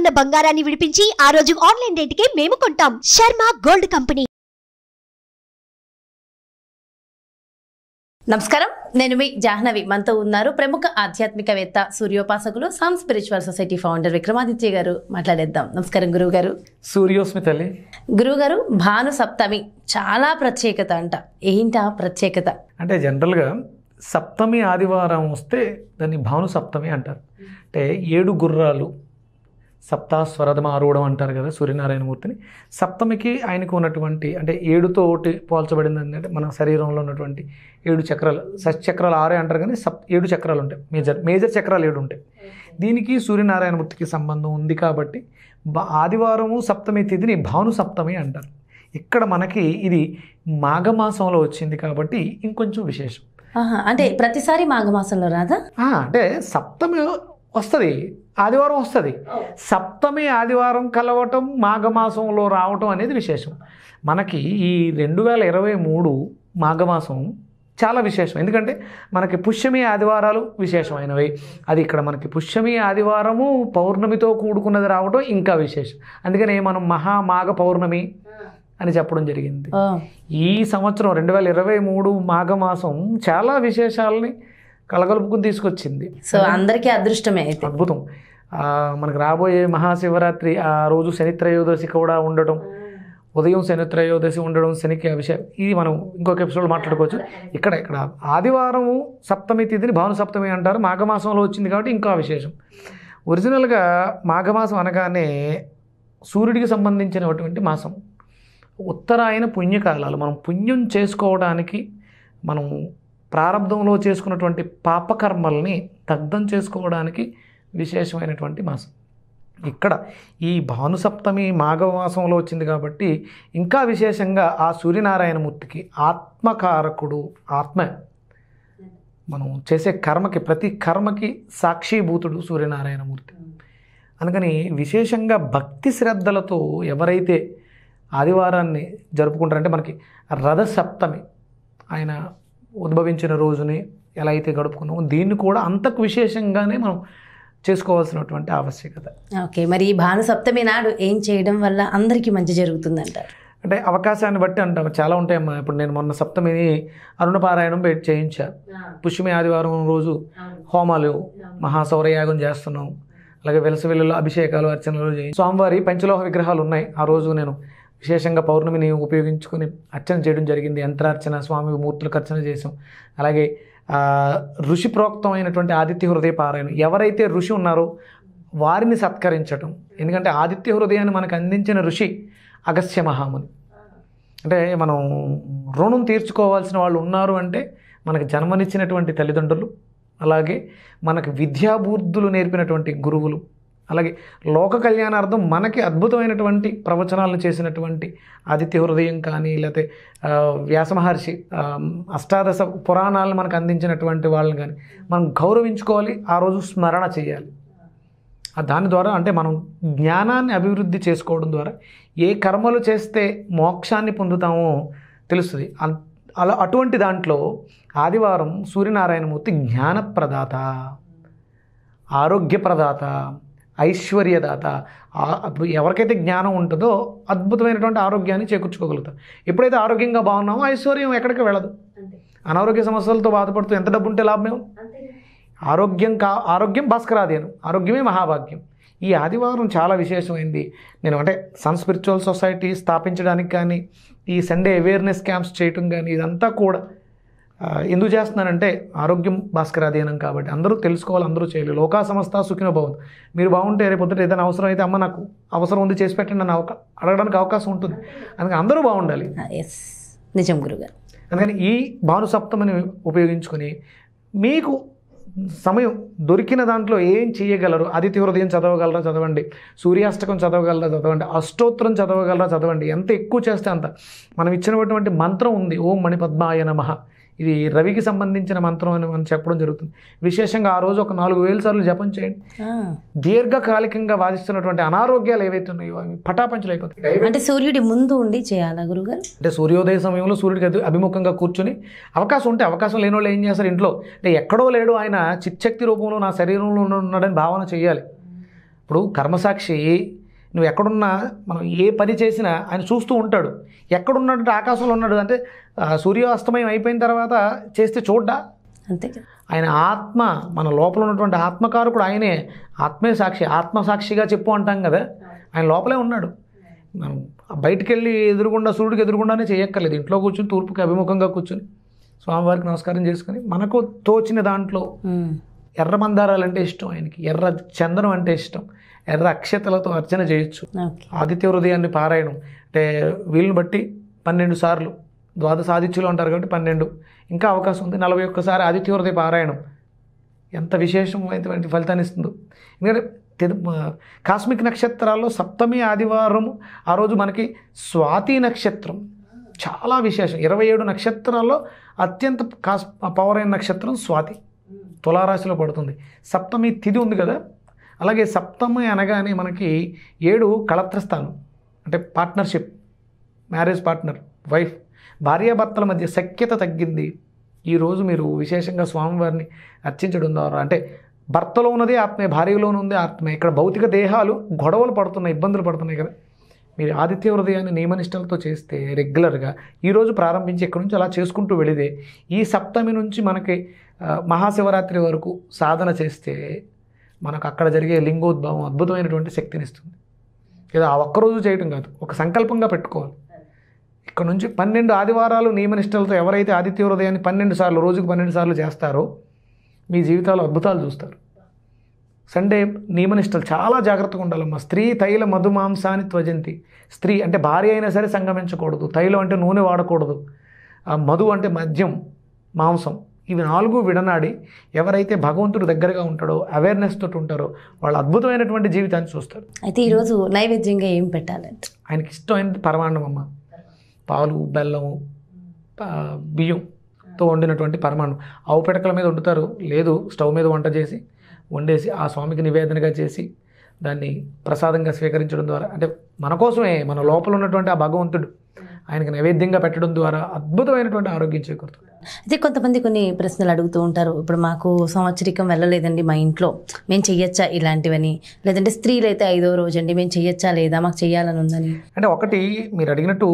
ఉన్న బంగారాన్ని విడిపించి ఆ రోజు ఆన్లైన్ రేటుకే మేము కొంటాం. Sharma gold company. నమస్కారం, నేను మీ జాహ్నవి. మనతో ఉన్నారు ప్రముఖ ఆధ్యాత్మికవేత్త, సూర్యోపాసకులు, Sam spiritual society founder Vikramaditya గారు. మాట్లాడేద్దాం. నమస్కారం గురువు గారు. సూర్యోస్మి తల్లి. గురువు గారు, భాను సప్తమి చాలా ప్రత్యేకత అంట. ఏంటా ప్రత్యేకత? అంటే జనరల్గా సప్తమి ఆదివారం వస్తే దాన్ని భాను సప్తమి అంటారు. అంటే 7 గుర్రాలు సప్తాస్వరథమ ఆరూఢం అంటారు కదా సూర్యనారాయణమూర్తిని. సప్తమికి ఆయనకు ఉన్నటువంటి అంటే 7తో ఒకటి పోల్చబడింది. అంటే మన శరీరంలో ఉన్నటువంటి 7 చక్రాలు, షట్చక్రాలు 6 అంటారు కానీ 7 చక్రాలు ఉంటాయి. మేజర్ చక్రాలు 7 ఉంటాయి. దీనికి సూర్యనారాయణమూర్తికి సంబంధం ఉంది కాబట్టి ఆదివారము సప్తమి తిథిని భాను సప్తమి అంటారు. ఇక్కడ మనకి ఇది మాఘమాసంలో వచ్చింది కాబట్టి ఇంకొంచెం విశేషం. అంటే ప్రతిసారి మాఘమాసంలో రాదా? అంటే సప్తమి వస్తుంది, ఆదివారం వస్తుంది. సప్తమి ఆదివారం కలవటం, మాఘమాసంలో రావటం అనేది విశేషం. మనకి ఈ 2023 మాఘమాసం చాలా విశేషం. ఎందుకంటే మనకి పుష్యమి ఆదివారాలు విశేషమైనవి. అది ఇక్కడ మనకి పుష్యమి ఆదివారము పౌర్ణమితో కూడుకున్నది రావటం ఇంకా విశేషం. అందుకనే మనం మహామాఘ పౌర్ణమి అని చెప్పడం జరిగింది. ఈ సంవత్సరం 2023 మాఘమాసం చాలా విశేషాలని కలగలుపుకుని తీసుకొచ్చింది. సో అందరికీ అదృష్టమే. అద్భుతం. మనకు రాబోయే మహాశివరాత్రి ఆ రోజు శనిత్రయోదశి కూడా ఉండటం, ఉదయం శనిత్రయోదశి ఉండడం, శనికి అభిషేకం, ఇది మనం ఇంకొక ఎపిసోడ్ మాట్లాడుకోవచ్చు. ఇక్కడ ఆదివారము సప్తమి తిథిని భాను సప్తమి అంటారు. మాఘమాసంలో వచ్చింది కాబట్టి ఇంకా విశేషం. ఒరిజినల్గా మాఘమాసం అనగానే సూర్యుడికి సంబంధించినటువంటి మాసం. ఉత్తరాయణ పుణ్యకాలాలు. మనం పుణ్యం చేసుకోవడానికి, మనం ప్రారంభంలో చేసుకున్నటువంటి పాపకర్మల్ని దగ్ధం చేసుకోవడానికి విశేషమైనటువంటి మాసం. ఇక్కడ ఈ భానుసప్తమి మాఘమాసంలో వచ్చింది కాబట్టి ఇంకా విశేషంగా ఆ సూర్యనారాయణమూర్తికి ఆత్మకారకుడు, ఆత్మ మనం చేసే కర్మకి, ప్రతి కర్మకి సాక్షిభూతుడు సూర్యనారాయణమూర్తి. అందుకని విశేషంగా భక్తి శ్రద్ధలతో ఎవరైతే ఆదివారాన్ని జరుపుకుంటారంటే, మనకి రథసప్తమి ఆయన ఉద్భవించిన రోజుని ఎలా అయితే గడుపుకున్నామో దీన్ని కూడా అంతకు విశేషంగానే మనం చేసుకోవాల్సినటువంటి ఆవశ్యకత. ఓకే, మరి ఈ భాను సప్తమి నాడు ఏం చేయడం వల్ల అందరికీ మంచి జరుగుతుందంటారు? అంటే అవకాశాన్ని బట్టి అంటాం, చాలా ఉంటాయమ్మా. ఇప్పుడు నేను మొన్న సప్తమిని అరుణపారాయణం చేయించా. పుష్యమి ఆదివారం రోజు హోమాలు, మహాసౌరయాగం చేస్తున్నాం. అలాగే వెలసవెల్లులో అభిషేకాలు, అర్చనలు చేయి. స్వామివారి పంచలోహ విగ్రహాలు ఉన్నాయి. ఆ రోజు నేను విశేషంగా పౌర్ణమిని ఉపయోగించుకొని అర్చన చేయడం జరిగింది. యంత్రార్చన, స్వామి మూర్తులకు అర్చన చేసాం. అలాగే ఋషి ప్రోక్తమైనటువంటి ఆదిత్య హృదయ పారాయణం. ఎవరైతే ఋషి ఉన్నారో వారిని సత్కరించటం. ఎందుకంటే ఆదిత్య హృదయాన్ని మనకు అందించిన ఋషి అగస్త్య మహాముని. అంటే మనం రుణం తీర్చుకోవాల్సిన వాళ్ళు ఉన్నారు అంటే మనకు జన్మనిచ్చినటువంటి తల్లిదండ్రులు, అలాగే మనకు విద్యాబుద్ధులు నేర్పినటువంటి గురువులు, అలాగే లోక కళ్యాణార్థం మనకి అద్భుతమైనటువంటి ప్రవచనాలను చేసినటువంటి ఆదిత్య హృదయం కానీ, లేకపోతే వ్యాసమహర్షి అష్టాదశ పురాణాలను మనకు అందించినటువంటి వాళ్ళని కానీ మనం గౌరవించుకోవాలి. ఆ రోజు స్మరణ చేయాలి. దాని ద్వారా అంటే మనం జ్ఞానాన్ని అభివృద్ధి చేసుకోవడం ద్వారా ఏ కర్మలు చేస్తే మోక్షాన్ని పొందుతామో తెలుస్తుంది. అటువంటి దాంట్లో ఆదివారం సూర్యనారాయణమూర్తి జ్ఞానప్రదాత, ఆరోగ్యప్రదాత, ఐశ్వర్యదాత. ఎవరికైతే జ్ఞానం ఉంటుందో అద్భుతమైనటువంటి ఆరోగ్యాన్ని చేకూర్చుకోగలుగుతాం. ఎప్పుడైతే ఆరోగ్యంగా బాగున్నామో ఐశ్వర్యం ఎక్కడికి వెళ్ళదు. అనారోగ్య సమస్యలతో బాధపడుతూ ఎంత డబ్బు ఉంటే లాభమేమో. ఆరోగ్యం భాస్కరాదేను, ఆరోగ్యమే మహాభాగ్యం. ఈ ఆదివారం చాలా విశేషమైంది. నేను అంటే సన్ స్పిరిచువల్ సొసైటీ స్థాపించడానికి కానీ, ఈ సండే అవేర్నెస్ క్యాంప్స్ చేయటం కానీ, ఇదంతా కూడా ఎందుకు చేస్తున్నానంటే ఆరోగ్యం భాస్కరాధీనం కాబట్టి అందరూ తెలుసుకోవాలి, అందరూ చేయాలి. లోకా సమస్త సుఖినో భవంతు. మీరు బాగుంటే రేపు పొద్దుట ఏదైనా అవసరం అయితే, అమ్మ నాకు అవసరం ఉంది చేసి పెట్టండి అని అడగడానికి అవకాశం ఉంటుంది. అందుకని అందరూ బాగుండాలి. నిజం గురుగారు. అందుకని ఈ భాను సప్తమిని ఉపయోగించుకొని మీకు సమయం దొరికిన దాంట్లో ఏం చేయగలరు? ఆదిత్య హృదయం చదవగలరా చదవండి, సూర్యాష్టకం చదవగలరా చదవండి, అష్టోత్తరం చదవగలరా చదవండి. ఎంత ఎక్కువ చేస్తే అంత. మనం ఇచ్చినటువంటి మంత్రం ఉంది, ఓం మణిపద్మాయ నమః. ఇది రవికి సంబంధించిన మంత్రం అని మనం చెప్పడం జరుగుతుంది. విశేషంగా ఆ రోజు ఒక 4000 సార్లు జపం చేయండి. దీర్ఘకాలికంగా బాధిస్తున్నటువంటి అనారోగ్యాలు ఏవైతే ఉన్నాయో అవి పటాపంచలు అయిపోతాయి. అంటే సూర్యుడి ముందు ఉండి చేయాలా గురుగారు? అంటే సూర్యోదయ సమయంలో సూర్యుడికి అభిముఖంగా కూర్చొని, అవకాశం ఉంటే, అవకాశం లేని వాళ్ళు ఏం చేస్తారు, ఇంట్లో అంటే ఎక్కడో లేడు ఆయన చిచ్చక్తి రూపంలో నా శరీరంలో ఉన్నాడని భావన చేయాలి. ఇప్పుడు కర్మసాక్షి నువ్వు ఎక్కడున్నా మనం ఏ పని చేసినా ఆయన చూస్తూ ఉంటాడు. ఎక్కడున్నాడంటే ఆకాశంలో ఉన్నాడు. అంటే సూర్యాస్తమయం అయిపోయిన తర్వాత చేస్తే చూడ్డా? అంతే కదా. ఆయన ఆత్మ, మన లోపల ఉన్నటువంటి ఆత్మకారకుడు ఆయనే. ఆత్మే సాక్షి, ఆత్మసాక్షిగా చెప్పు అంటాం కదా. ఆయన లోపలే ఉన్నాడు. మనం బయటికి వెళ్ళి ఎదురుగుండా సూర్యుడికి ఎదురుగుండానే చేయక్కర్లేదు. ఇంట్లో కూర్చొని తూర్పుకి అభిముఖంగా కూర్చొని స్వామివారికి నమస్కారం చేసుకొని మనకు తోచిన దాంట్లో ఎర్ర మందారాలు అంటే ఇష్టం ఆయనకి, ఎర్ర చందనం అంటే ఇష్టం, ఎర్ర అక్షతలతో అర్చన చేయొచ్చు. ఆదిత్య హృదయాన్ని పారాయణం అంటే వీళ్ళని బట్టి 12 సార్లు, ద్వాదశ ఆదిత్యులు అంటారు కాబట్టి 12, ఇంకా అవకాశం ఉంది 41 సారి ఆదిత్య హృదయ పారాయణం. ఎంత విశేషమైనటువంటి ఫలితాన్ని ఇస్తుందో. ఎందుకంటే కాస్మిక్ నక్షత్రాల్లో సప్తమి ఆదివారం ఆ రోజు మనకి స్వాతి నక్షత్రం చాలా విశేషం. 27 నక్షత్రాల్లో అత్యంత పవర్ అయిన నక్షత్రం స్వాతి, తులారాశిలో పడుతుంది. సప్తమి తిథి ఉంది కదా, అలాగే సప్తమి అనగానే మనకి 7 కళత్రస్థానం అంటే పార్ట్నర్షిప్, మ్యారేజ్ పార్ట్నర్, వైఫ్, భార్యాభర్తల మధ్య సఖ్యత తగ్గింది. ఈరోజు మీరు విశేషంగా స్వామివారిని అర్చించడం ద్వారా అంటే భర్తలో ఉన్నది ఆత్మే, భార్యలోనే ఉంది ఆత్మే. ఇక్కడ భౌతిక దేహాలు గొడవలు పడుతున్నాయి, ఇబ్బందులు పడుతున్నాయి కదా. మీరు ఆదిత్య హృదయాన్ని నియమనిష్టలతో చేస్తే రెగ్యులర్గా ఈరోజు ప్రారంభించి ఎక్కడి నుంచి అలా చేసుకుంటూ వెళితే ఈ సప్తమి నుంచి మనకి మహాశివరాత్రి వరకు సాధన చేస్తే మనకు అక్కడ జరిగే లింగోద్భవం అద్భుతమైనటువంటి శక్తిని ఇస్తుంది. లేదా ఆ ఒక్కరోజు చేయటం కాదు, ఒక సంకల్పంగా పెట్టుకోవాలి. ఇక్కడ నుంచి 12 ఆదివారాలు నియమనిష్టలతో ఎవరైతే ఆదిత్య హృదయాన్ని 12 సార్లు, రోజుకు 12 సార్లు చేస్తారో మీ జీవితాల్లో అద్భుతాలు చూస్తారు. సండే నియమనిష్టలు చాలా జాగ్రత్తగా ఉండాలమ్మా. స్త్రీ తైల మధుమాంసాన్ని త్వజంతి. స్త్రీ అంటే భార్య అయినా సరే సంగమించకూడదు. తైలం అంటే నూనె వాడకూడదు. మధు అంటే మద్యం, మాంసం, ఇవి 4 విడనాడి ఎవరైతే భగవంతుడు దగ్గరగా ఉంటాడో, అవేర్నెస్ తోటి ఉంటారో వాళ్ళు అద్భుతమైనటువంటి జీవితాన్ని చూస్తారు. అయితే ఈరోజు నైవేద్యంగా ఏం పెట్టాలంటే ఆయనకి ఇష్టమైనది పరమాన్నం అమ్మ. పాలు, బెల్లము, బియ్యంతో వండినటువంటి పరమాన్నం. ఆవు పిడకల మీద వండుతారు, లేదు స్టవ్ మీద వంట చేసి వండేసి ఆ స్వామికి నివేదనగా చేసి దాన్ని ప్రసాదంగా స్వీకరించడం ద్వారా అంటే మన కోసమే, మన లోపల ఉన్నటువంటి ఆ భగవంతుడు ఆయనకి నైవేద్యంగా పెట్టడం ద్వారా అద్భుతమైనటువంటి ఆరోగ్యం చేకూరుతుంది. అయితే కొంతమంది కొన్ని ప్రశ్నలు అడుగుతూ ఉంటారు. ఇప్పుడు మాకు సంవత్సరికం వెళ్ళలేదండి మా ఇంట్లో, మేము చెయ్యొచ్చా ఇలాంటివని? లేదంటే స్త్రీలు అయితే 5వ రోజు అండి, మేము చెయ్యొచ్చా లేదా, మాకు చెయ్యాలని ఉందని? అంటే ఒకటి మీరు అడిగినట్టు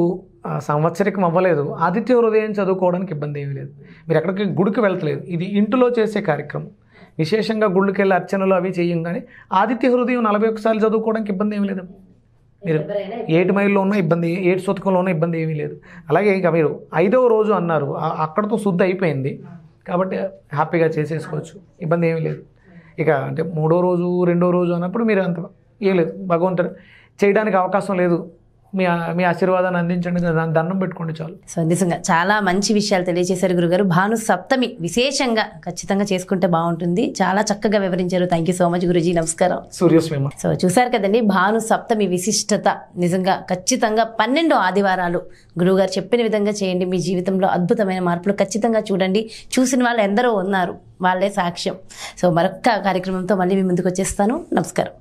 సంవత్సరికం అవ్వలేదు, ఆదిత్య హృదయం చదువుకోవడానికి ఇబ్బంది ఏమీ లేదు. మీరు ఎక్కడికి గుడికి వెళ్తలేదు, ఇది ఇంటిలో చేసే కార్యక్రమం. విశేషంగా గుళ్ళకి వెళ్ళి అర్చనలు అవి చేయం. కానీ ఆదిత్య హృదయం 41 సార్లు చదువుకోవడానికి ఇబ్బంది ఏమీ లేదు. మీరు 8 మైల్లో ఉన్న ఇబ్బంది, 7 సూతకంలో ఉన్న ఇబ్బంది ఏమీ లేదు. అలాగే ఇంకా మీరు 5వ రోజు అన్నారు, అక్కడతో శుద్ధి అయిపోయింది కాబట్టి హ్యాపీగా చేసేసుకోవచ్చు, ఇబ్బంది ఏమీ లేదు. ఇక అంటే 3వ రోజు 2వ రోజు అన్నప్పుడు మీరు అంత ఏం లేదు, భగవంతుడు చేయడానికి అవకాశం లేదు, మీ ఆశీర్వాదాన్ని అందించండి, దండం పెట్టుకోండి చాలు. సో నిజంగా చాలా మంచి విషయాలు తెలియజేశారు గురుగారు. భాను సప్తమి విశేషంగా ఖచ్చితంగా చేసుకుంటే బాగుంటుంది. చాలా చక్కగా వివరించారు. Thank you so much Guruji. నమస్కారం. సూర్యోస్మి. సో చూసారు కదండి భాను సప్తమి విశిష్టత. నిజంగా ఖచ్చితంగా 12 ఆదివారాలు గురువుగారు చెప్పిన విధంగా చేయండి. మీ జీవితంలో అద్భుతమైన మార్పులు ఖచ్చితంగా చూడండి. చూసిన వాళ్ళు ఎందరో ఉన్నారు, వాళ్ళే సాక్ష్యం. సో మరొక కార్యక్రమంతో మళ్ళీ మీ ముందుకు వచ్చేస్తాను. నమస్కారం.